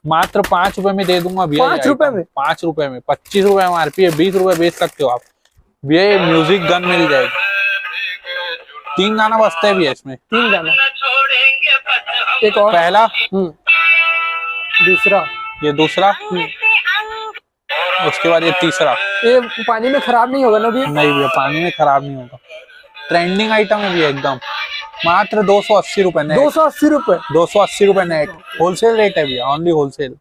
मात्र 5 रुपए में दे दूंगा भैया। 5 रुपए में? 5 रुपए में, 25 रुपए MRP है, 20 रुपए बेच सकते हो आप भैया। ये म्यूजिक गन मिल जाएगी, 3 गाना बजता है भैया इसमें। 3 गाना, एक और पहला, दूसरा, ये दूसरा, उसके बाद ये तीसरा। ये पानी में खराब नहीं होगा ना भैया? नहीं भैया, पानी में खराब नहीं होगा। ट्रेंडिंग आइटम है भैया एकदम। मात्र 280 रुपए नेट। 280 रुपए? 280 रुपए नेट, होलसेल रेट है भैया, ओनली होलसेल।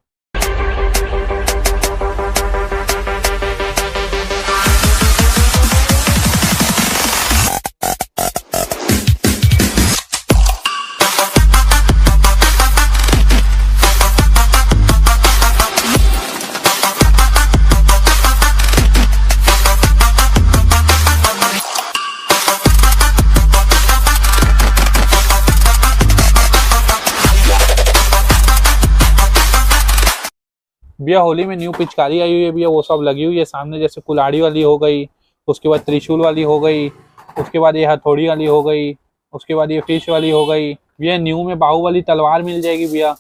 भैया होली में न्यू पिचकारी आई हुई है भैया, वो सब लगी हुई है सामने, जैसे कुल्हाड़ी वाली हो गई, उसके बाद त्रिशूल वाली हो गई, उसके बाद ये हथौड़ी वाली हो गई, उसके बाद ये फिश वाली हो गई भैया। न्यू में बाहुबली तलवार मिल जाएगी भैया,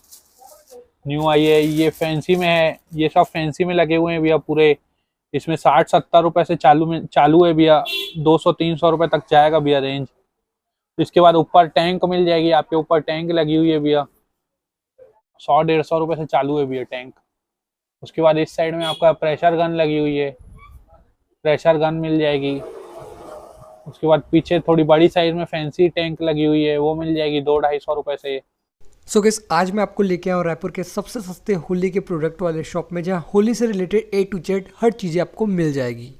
न्यू आई है। ये फैंसी में है, ये सब फैंसी में लगे हुए हैं भैया पूरे। इसमें 60-70 रुपए से चालू है भैया, 200-300 रुपए तक जाएगा भैया रेंज। इसके बाद ऊपर टैंक मिल जाएगी, आपके ऊपर टैंक लगी हुई है भैया, 100-150 रुपए से चालू है भैया टैंक। उसके बाद इस साइड में आपका प्रेशर गन लगी हुई है, प्रेशर गन मिल जाएगी। उसके बाद पीछे थोड़ी बड़ी साइज में फैंसी टैंक लगी हुई है, वो मिल जाएगी 200-250 रुपए से। सो गाइस, आज मैं आपको लेके आया हूँ रायपुर के सबसे सस्ते होली के प्रोडक्ट वाले शॉप में, जहाँ होली से रिलेटेड A to Z हर चीजें आपको मिल जाएगी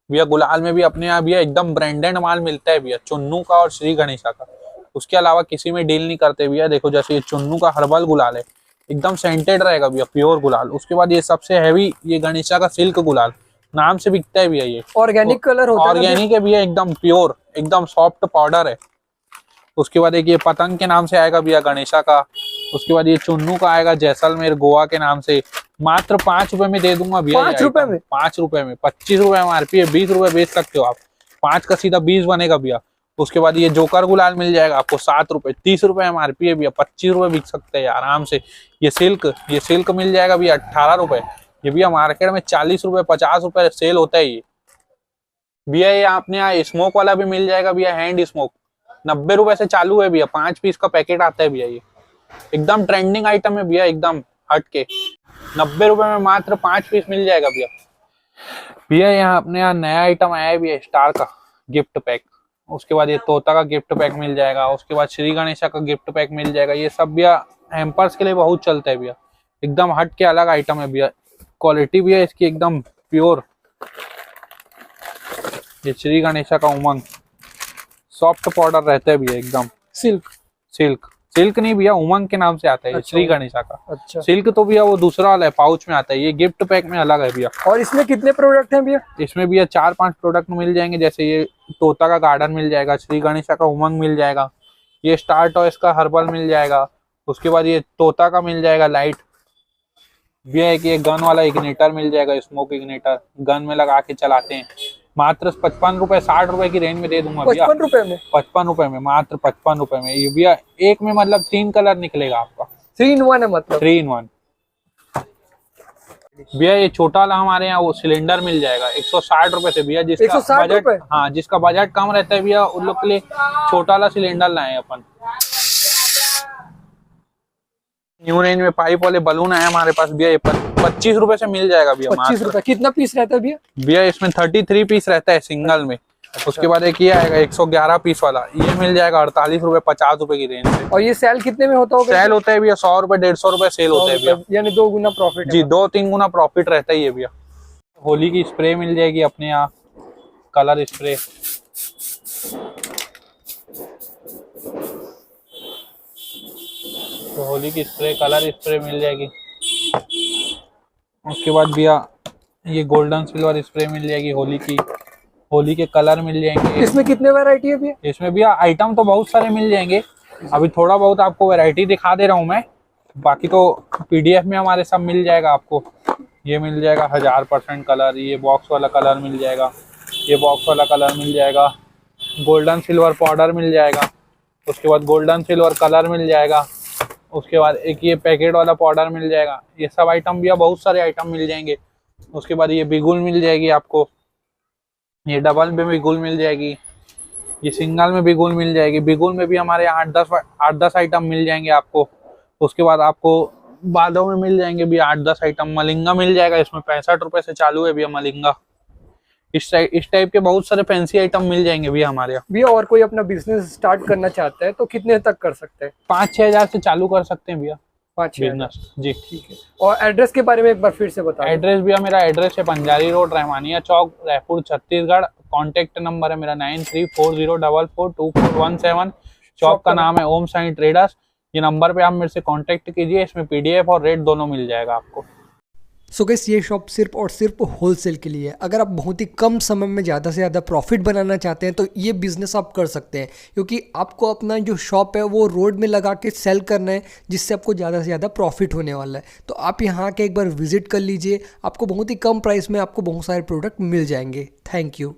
भैया। गुलाल में भी अपने यहाँ भैया एकदम ब्रांडेड माल मिलता है भैया, चुन्नू का और श्री गणेशा का। उसके अलावा किसी में डील नहीं करते भैया। देखो जैसे ये चुन्नू का हर्बल गुलाल है, एकदम सेंटेड रहेगा भैया, प्योर गुलाल। उसके बाद ये सबसे हैवी ये गणेशा का सिल्क गुलाल, नाम से बिकता है भैया। ये ऑर्गेनिक कलर होता है, ऑर्गेनिक है भैया, एकदम प्योर, एकदम सॉफ्ट पाउडर है। उसके बाद एक ये पतंग के नाम से आएगा भैया गणेशा का। उसके बाद ये चुन्नू का आएगा जैसलमेर गोवा के नाम से। मात्र 5 रुपए में दे दूंगा भैया। 5 रुपए में? 5 रुपए में, 25 रुपए MRP है, 20 रुपए बेच सकते हो आप। 5 का सीधा 20 बनेगा भैया। उसके बाद ये जोकर गुलाल मिल जाएगा आपको 7 रुपए, 30 रुपए MRP है भैया, 25 रुपए बिक सकते हैं आराम से। ये सिल्क मिल जाएगा भैया 18 रुपए। ये भैया मार्केट में 40 रुपए 50 रुपए सेल होता है ये भैया। ये अपने यहाँ स्मोक वाला भी मिल जाएगा भैया, हैंड स्मोक 90 रुपए से चालू है भैया, 5 पीस का पैकेट आता है भैया। ये एकदम ट्रेंडिंग आइटम है भैया, एकदम हट के 90 रुपए में मात्र 5 पीस मिल जाएगा भैया। भैया यहाँ अपने यहाँ नया आइटम आया है भैया, स्टार का गिफ्ट पैक। उसके बाद ये तोता का गिफ्ट पैक मिल जाएगा। उसके बाद श्री गणेशा का गिफ्ट पैक मिल जाएगा। ये सब भैया हैम्पर्स के लिए बहुत चलता है भैया, एकदम हट के अलग आइटम है भैया। क्वालिटी भैया इसकी एकदम प्योर। ये श्री गणेशा का उमंग सॉफ्ट पाउडर रहता है भैया, एकदम सिल्क नहीं भैया, उमंग के नाम से आता है। अच्छा, श्री गणेशा का। अच्छा। सिल्क तो भैया वो दूसरा वाला है, पाउच में आता है, ये गिफ्ट पैक में अलग है भैया। और इसमें कितने प्रोडक्ट हैं भैया? इसमें भैया 4-5 प्रोडक्ट मिल जाएंगे। जैसे ये तोता का गार्डन मिल जाएगा, श्री गणेशा का उमंग मिल जाएगा, ये स्टार टॉयज का हर्बल मिल जाएगा। उसके बाद ये तोता का मिल जाएगा लाइट भैया। एक ये गन वाला इग्निटर मिल जाएगा, स्मोक इग्निटर, गन में लगा के चलाते हैं। मात्र 55 रुपए 60 रुपए की रेंज में दे दूंगा भैया। 55 रुपए में? 55 रुपए में, मात्र 55 रुपए में। ये भैया एक में मतलब 3 कलर निकलेगा आपका, 3 in 1 है मतलब? 3 in 1 भैया। ये छोटा वाला हमारे यहाँ वो सिलेंडर मिल जाएगा 160 रुपए से भैया। जिसका बजट, हाँ जिसका बजट कम रहता है भैया, उन लोग के लिए छोटा वाला सिलेंडर लाए अपन। न्यू रेंज में पाइप वाले बलून आए हमारे पास भैया, ये 25 रुपए से मिल जाएगा भैया। 25 रुपए? कितना पीस रहता है भैया? भैया इसमें 33 पीस रहता है सिंगल में। अच्छा। उसके बाद एक ये आएगा 111 पीस वाला, ये मिल जाएगा 48 रुपए 50 रुपए की रेंज में। और ये सेल कितने में होता होगा? सेल होता है भैया 100 रुपए 150 रुपए सेल होता है भैया, यानी 2 गुना प्रॉफिट जी, 2-3 गुना प्रॉफिट रहता ही है भैया। होली की स्प्रे मिल जाएगी अपने यहाँ, कलर स्प्रे। तो होली की स्प्रे, कलर स्प्रे मिल जाएगी। उसके बाद भैया ये गोल्डन सिल्वर स्प्रे मिल जाएगी होली की, होली के कलर मिल जाएंगे। इसमें कितने वैरायटी है भैया? इसमें भैया आइटम तो बहुत सारे मिल जाएंगे, अभी थोड़ा बहुत आपको वैरायटी दिखा दे रहा हूँ मैं, बाकी तो PDF में हमारे सब मिल जाएगा आपको। ये मिल जाएगा 1000% कलर, ये बॉक्स वाला कलर मिल जाएगा, ये बॉक्स वाला कलर मिल जाएगा, गोल्डन सिल्वर पाउडर मिल जाएगा। उसके बाद गोल्डन सिल्वर कलर मिल जाएगा। उसके बाद एक ये पैकेट वाला पाउडर मिल जाएगा। ये सब आइटम भैया बहुत सारे आइटम मिल जाएंगे। उसके बाद ये बिगुल मिल जाएगी आपको, ये डबल में बिगुल मिल जाएगी, ये सिंगल में बिगुल मिल जाएगी। बिगुल में भी हमारे 8-10 आइटम मिल जाएंगे आपको। उसके बाद आपको बालों में मिल जाएंगे भी 8-10 आइटम। मलिंगा मिल जाएगा, इसमें 65 रुपए से चालू है भैया मलिंगा। इस टाइप के बहुत सारे फैंसी आइटम मिल जाएंगे भैया हमारे यहाँ। भैया और कोई अपना बिजनेस स्टार्ट करना चाहता है तो कितने तक कर सकते हैं? 5-6 हजार से चालू कर सकते हैं भैया 5-6 बिजनेस जी। ठीक है। और एड्रेस के बारे में एक बार फिर से बता दें। एड्रेस भैया मेरा एड्रेस है बंजारी रोड, रहमानिया चौक, रायपुर छत्तीसगढ़। कॉन्टेक्ट नंबर है मेरा 9340442417। शॉप का नाम है ओम साई ट्रेडर्स। ये नंबर पे आप मेरे से कांटेक्ट कीजिए, इसमें पीडीएफ और रेट दोनों मिल जाएगा आपको। सो गाइस ये शॉप सिर्फ और सिर्फ होलसेल के लिए है। अगर आप बहुत ही कम समय में ज़्यादा से ज़्यादा प्रॉफिट बनाना चाहते हैं तो ये बिज़नेस आप कर सकते हैं, क्योंकि आपको अपना जो शॉप है वो रोड में लगा के सेल करना है, जिससे आपको ज़्यादा से ज़्यादा प्रॉफिट होने वाला है। तो आप यहाँ के एक बार विजिट कर लीजिए, आपको बहुत ही कम प्राइस में आपको बहुत सारे प्रोडक्ट मिल जाएंगे। Thank you.